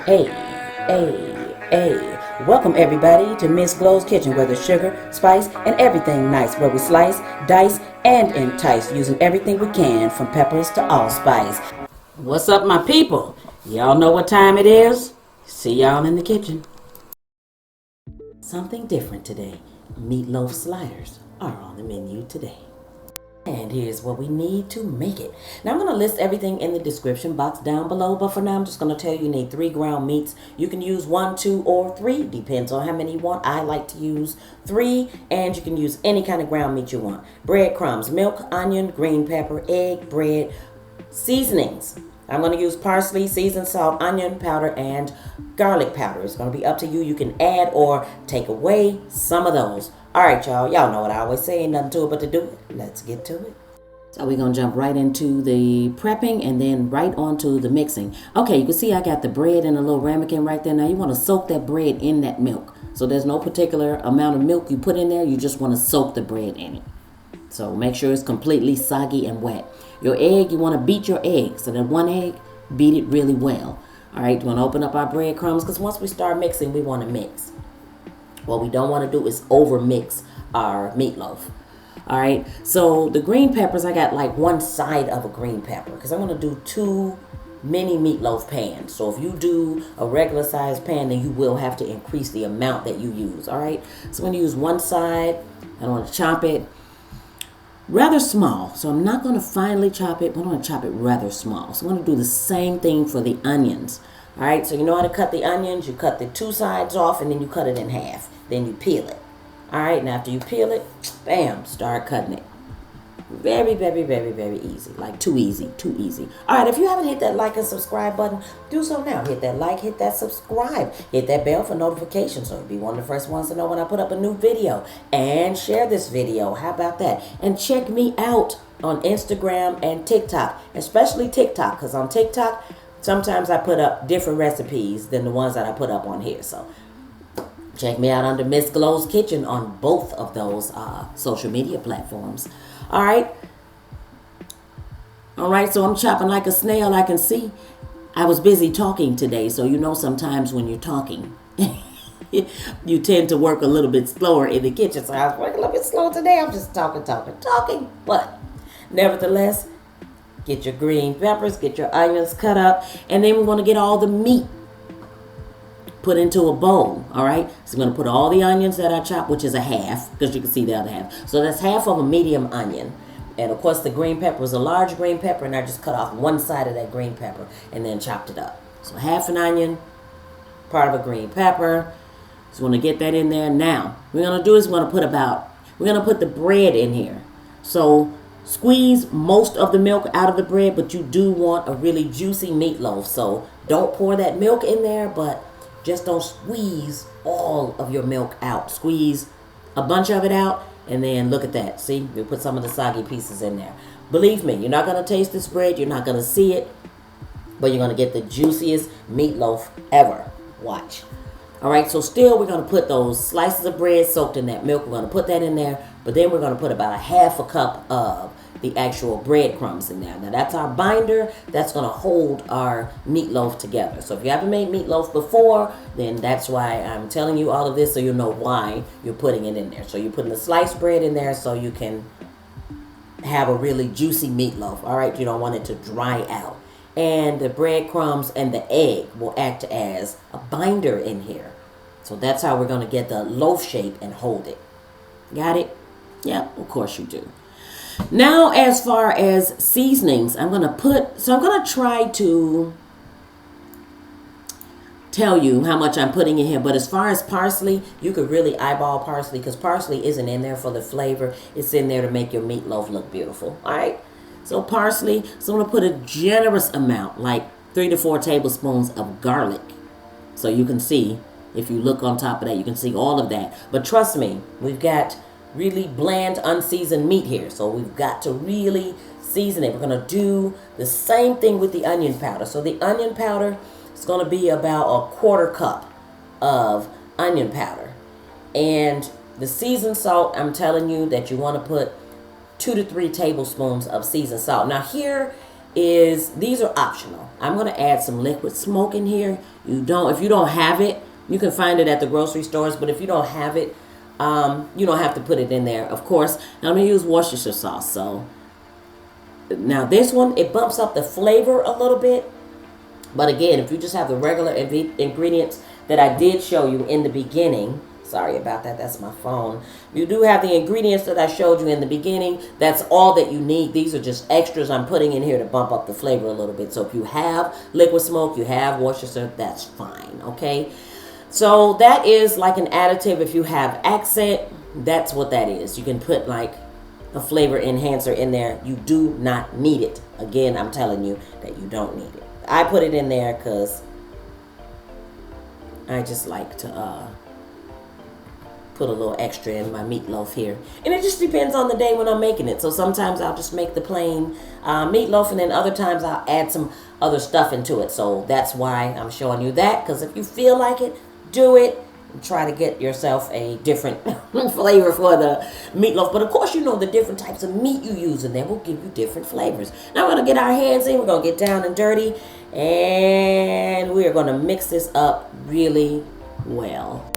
Hey, hey. Welcome everybody to Miss Glow's Kitchen, where there's sugar, spice, and everything nice, where we slice, dice, and entice, using everything we can, from peppers to allspice. What's up, my people? Y'all know what time it is? See y'all in the kitchen. Something different today. Meatloaf sliders are on the menu today. And here's what we need to make it. Now I'm going to list everything in the description box down below, but for now I'm just going to tell you need 3 ground meats. You can use 1, 2, or 3, depends on how many you want. I like to use 3, and you can use any kind of ground meat you want. Breadcrumbs, milk, onion, green pepper, egg, bread, seasonings. I'm going to use parsley, seasoned salt, onion powder, and garlic powder. It's going to be up to you. You can add or take away some of those. All right, y'all. Y'all know what I always say. Ain't nothing to it but to do it. Let's get to it. So we're going to jump right into the prepping and then right onto the mixing. Okay, you can see I got the bread and a little ramekin right there. Now you want to soak that bread in that milk. So there's no particular amount of milk you put in there. You just want to soak the bread in it. So make sure it's completely soggy and wet. Your egg, you want to beat your egg. So that 1 egg, beat it really well. All right, we want to open up our breadcrumbs because once we start mixing, we want to mix. What we don't want to do is over mix our meatloaf. All right, so the green peppers, I got like 1 side of a green pepper because I'm going to do 2 mini meatloaf pans. So if you do a regular size pan, then you will have to increase the amount that you use. All right, so I'm going to use 1 side. I want to chop it rather small. So I'm not going to finely chop it, but I'm going to chop it rather small. So I'm going to do the same thing for the onions. All right, so you know how to cut the onions. You cut the 2 sides off and then you cut it in half. Then you peel it. All right, and after you peel it, bam, start cutting it. Very, very, very, very easy. Like too easy, too easy. All right, if you haven't hit that like and subscribe button, do so now. Hit that like, hit that subscribe, hit that bell for notifications so you'll be one of the first ones to know when I put up a new video. And share this video. How about that? And check me out on Instagram and TikTok, especially TikTok, because on TikTok, sometimes I put up different recipes than the ones that I put up on here. So check me out under Miss Glow's Kitchen on both of those social media platforms. All right. All right, so I'm chopping like a snail. I can see I was busy talking today. So you know sometimes when you're talking, you tend to work a little bit slower in the kitchen. So I was working a little bit slow today. I'm just talking. But nevertheless, get your green peppers, get your onions cut up, and then we're going to get all the meat put into a bowl. All right, so I'm going to put all the onions that I chopped, which is a half, because you can see the other half. So that's half of a medium onion. And of course the green pepper was a large green pepper, and I just cut off 1 side of that green pepper and then chopped it up. So half an onion, part of a green pepper. So we're going to get that in there. Now what we're going to do is we're going to put the bread in here. So squeeze most of the milk out of the bread, but you do want a really juicy meatloaf. So don't pour that milk in there, but just don't squeeze all of your milk out. Squeeze a bunch of it out, and then look at that. See, we put some of the soggy pieces in there. Believe me, you're not going to taste this bread. You're not going to see it, but you're going to get the juiciest meatloaf ever. Watch. All right, so still we're going to put those slices of bread soaked in that milk. We're going to put that in there, but then we're going to put about a half a cup of the actual breadcrumbs in there. Now that's our binder. That's going to hold our meatloaf together. So if you haven't made meatloaf before, then that's why I'm telling you all of this, so you know why you're putting it in there. So you're putting the sliced bread in there so you can have a really juicy meatloaf. All right, you don't want it to dry out. And the breadcrumbs and the egg will act as a binder in here. So that's how we're going to get the loaf shape and hold it. Got it? Yeah, of course you do. Now, as far as seasonings, I'm going to try to tell you how much I'm putting in here. But as far as parsley, you could really eyeball parsley, because parsley isn't in there for the flavor. It's in there to make your meatloaf look beautiful. All right. So parsley. So I'm going to put a generous amount, like 3 to 4 tablespoons of garlic. So you can see, if you look on top of that, you can see all of that. But trust me, we've got really bland, unseasoned meat here. So we've got to really season it. We're going to do the same thing with the onion powder. So the onion powder is going to be about a 1/4 cup of onion powder. And the seasoned salt, I'm telling you that you want to put 2 to 3 tablespoons of seasoned salt. Now here, is these are optional. I'm going to add some liquid smoke in here. If you don't have it, you can find it at the grocery stores, but if you don't have it, you don't have to put it in there. Of course, I'm going to use Worcestershire sauce. So now this one, it bumps up the flavor a little bit. But again, if you just have the regular ingredients that I did show you in the beginning, sorry about that, that's my phone. You do have the ingredients that I showed you in the beginning. That's all that you need. These are just extras I'm putting in here to bump up the flavor a little bit. So if you have liquid smoke, you have Worcestershire, that's fine, okay? So that is like an additive. If you have accent, that's what that is. You can put like a flavor enhancer in there. You do not need it. Again, I'm telling you that you don't need it. I put it in there because I just like to put a little extra in my meatloaf here. And it just depends on the day when I'm making it. So sometimes I'll just make the plain meatloaf, and then other times I'll add some other stuff into it. So that's why I'm showing you that, because if you feel like it, do it. And try to get yourself a different flavor for the meatloaf. But of course, you know the different types of meat you use, and they will give you different flavors. Now we're going to get our hands in. We're going to get down and dirty, and we're going to mix this up really well.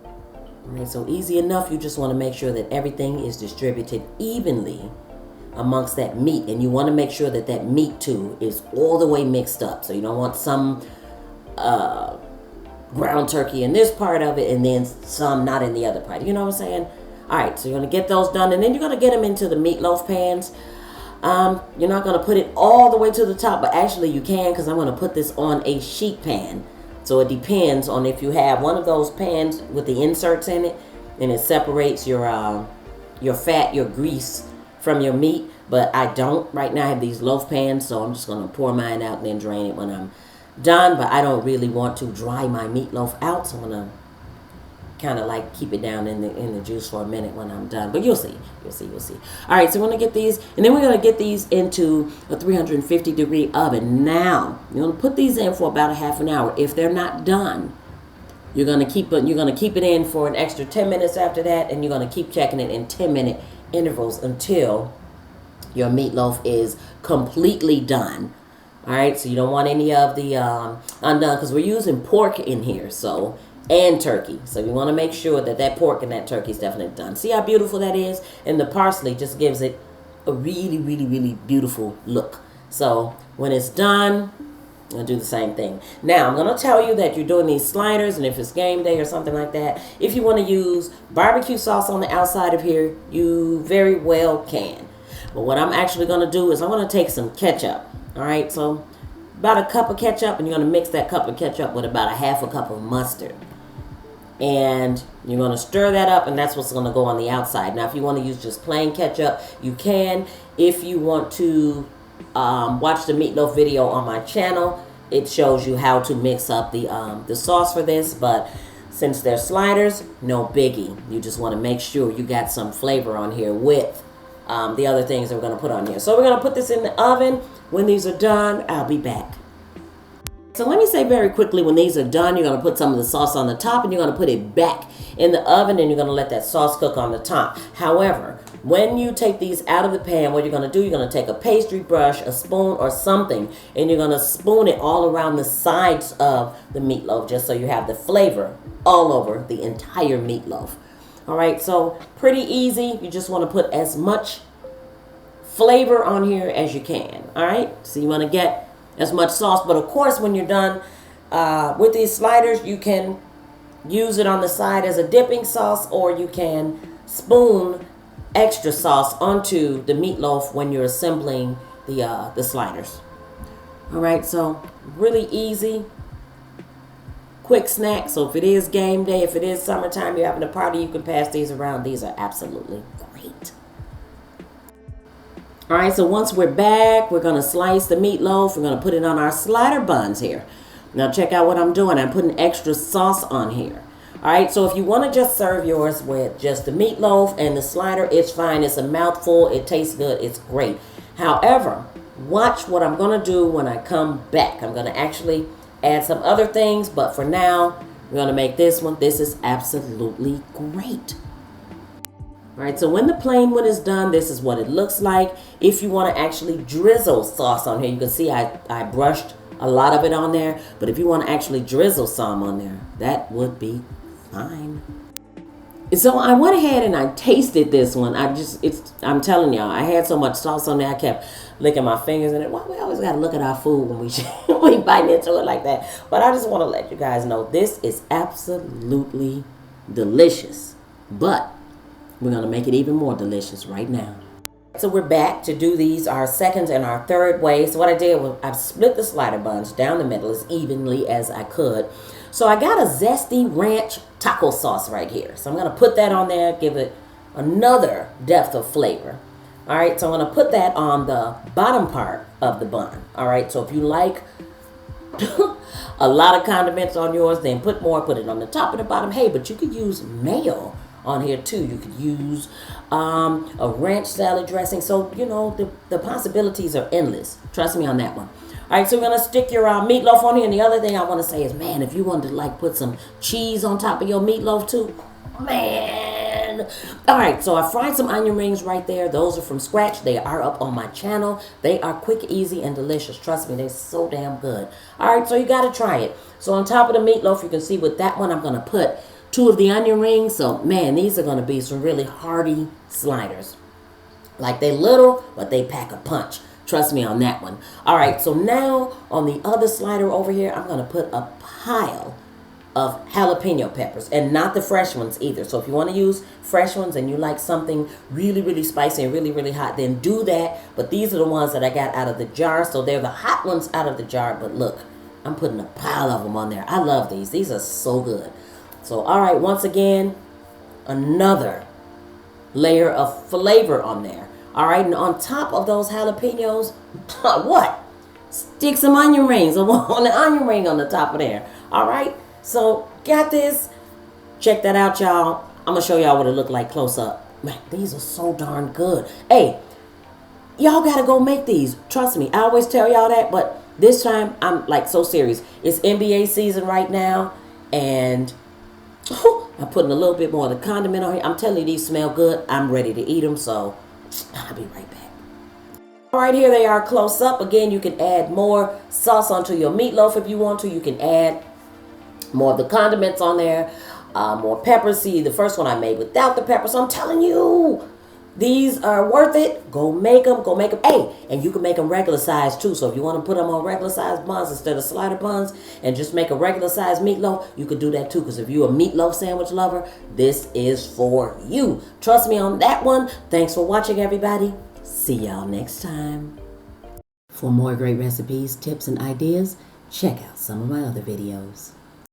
All right, so easy enough. You just want to make sure that everything is distributed evenly amongst that meat, and you want to make sure that that meat too is all the way mixed up. So you don't want some ground turkey in this part of it and then some not in the other part. You know what I'm saying? All right, so you're going to get those done, and then you're going to get them into the meatloaf pans. You're not going to put it all the way to the top, but actually you can, because I'm going to put this on a sheet pan. So it depends on if you have one of those pans with the inserts in it, and it separates your fat, your grease from your meat. But I don't. Right now I have these loaf pans, so I'm just going to pour mine out and then drain it when I'm done. But I don't really want to dry my meatloaf out, so I'm going to kind of like keep it down in the juice for a minute when I'm done. But you'll see. All right, so we're going to get these, and then we're going to get these into a 350-degree oven. Now, you're going to put these in for about a half an hour. If they're not done, you're going to keep it in for an extra 10 minutes after that, and you're going to keep checking it in 10-minute intervals until your meatloaf is completely done. All right, so you don't want any of the undone, because we're using pork in here, and turkey. So you want to make sure that that pork and that turkey is definitely done. See how beautiful that is? And the parsley just gives it a really, really, really beautiful look. So when it's done, I'm going to do the same thing. Now, I'm going to tell you that you're doing these sliders, and if it's game day or something like that, if you want to use barbecue sauce on the outside of here, you very well can. But what I'm actually going to do is I'm going to take some ketchup. All right, so about a cup of ketchup, and you're going to mix that cup of ketchup with about a half a cup of mustard. And you're going to stir that up, and that's what's going to go on the outside. Now, if you want to use just plain ketchup, you can. If you want to watch the meatloaf video on my channel, it shows you how to mix up the sauce for this. But since they're sliders, no biggie. You just want to make sure you got some flavor on here with the other things that we're going to put on here. So we're going to put this in the oven. When these are done, I'll be back. So let me say very quickly, when these are done, you're going to put some of the sauce on the top, and you're going to put it back in the oven, and you're going to let that sauce cook on the top. However, when you take these out of the pan, what you're going to do, you're going to take a pastry brush, a spoon, or something, and you're going to spoon it all around the sides of the meatloaf, just so you have the flavor all over the entire meatloaf. All right, so pretty easy. You just want to put as much flavor on here as you can. All right, so you want to get as much sauce, but of course when you're done with these sliders, you can use it on the side as a dipping sauce, or you can spoon extra sauce onto the meatloaf when you're assembling the sliders. All right, so really easy, quick snack. So if it is game day, if it is summertime, you're having a party, you can pass these around. These are absolutely great. All right, so once we're back, we're going to slice the meatloaf. We're going to put it on our slider buns here. Now check out what I'm doing. I'm putting extra sauce on here. All right, so if you want to just serve yours with just the meatloaf and the slider, it's fine. It's a mouthful. It tastes good. It's great. However, watch what I'm going to do when I come back. I'm going to actually add some other things, but for now, we're going to make this one. This is absolutely great. All right, so when the plain one is done, this is what it looks like. If you want to actually drizzle sauce on here, you can see I brushed a lot of it on there. But if you want to actually drizzle some on there, that would be fine. So I went ahead and I tasted this one. I'm telling y'all, I had so much sauce on there, I kept licking my fingers in it. Why we always got to look at our food when we bite into it like that? But I just want to let you guys know, this is absolutely delicious. But we're going to make it even more delicious right now. So we're back to do these, our second and our third way. So what I did was I split the slider buns down the middle as evenly as I could. So I got a zesty ranch taco sauce right here. So I'm going to put that on there, give it another depth of flavor. All right, so I'm going to put that on the bottom part of the bun. All right, so if you like a lot of condiments on yours, then put more, put it on the top and the bottom. Hey, but you could use mayo on here too. You could use a ranch salad dressing. So, you know, the possibilities are endless. Trust me on that one. All right, so we're going to stick your meatloaf on here. And the other thing I want to say is, man, if you wanted to like put some cheese on top of your meatloaf too, man. All right, so I fried some onion rings right there. Those are from scratch. They are up on my channel. They are quick, easy, and delicious. Trust me, they're so damn good. All right, so you got to try it. So on top of the meatloaf, you can see with that one, I'm going to put 2 of the onion rings. So, man, these are going to be some really hearty sliders. Like, they little, but they pack a punch. Trust me on that one. All right, so now on the other slider over here, I'm going to put a pile of jalapeno peppers, and not the fresh ones either. So if you want to use fresh ones and you like something really, really spicy and really, really hot, then do that. But these are the ones that I got out of the jar. So they're the hot ones out of the jar. But look, I'm putting a pile of them on there. I love these. These are so good. So, all right, once again, another layer of flavor on there. All right, and on top of those jalapenos, what? Stick some onion rings on the onion ring on the top of there. All right, so got this. Check that out, y'all. I'm going to show y'all what it looked like close up. Man, these are so darn good. Hey, y'all got to go make these. Trust me, I always tell y'all that, but this time I'm like so serious. It's NBA season right now, and I'm putting a little bit more of the condiment on here. I'm telling you, these smell good. I'm ready to eat them, so I'll be right back. All right, here they are close up. Again, you can add more sauce onto your meatloaf if you want to. You can add more of the condiments on there, more peppers. See, the first one I made without the peppers. So I'm telling you, these are worth it. Go make them. Go make them. Hey, and you can make them regular size too. So if you want to put them on regular size buns instead of slider buns and just make a regular size meatloaf, you could do that too. Because if you're a meatloaf sandwich lover, this is for you. Trust me on that one. Thanks for watching, everybody. See y'all next time. For more great recipes, tips, and ideas, check out some of my other videos.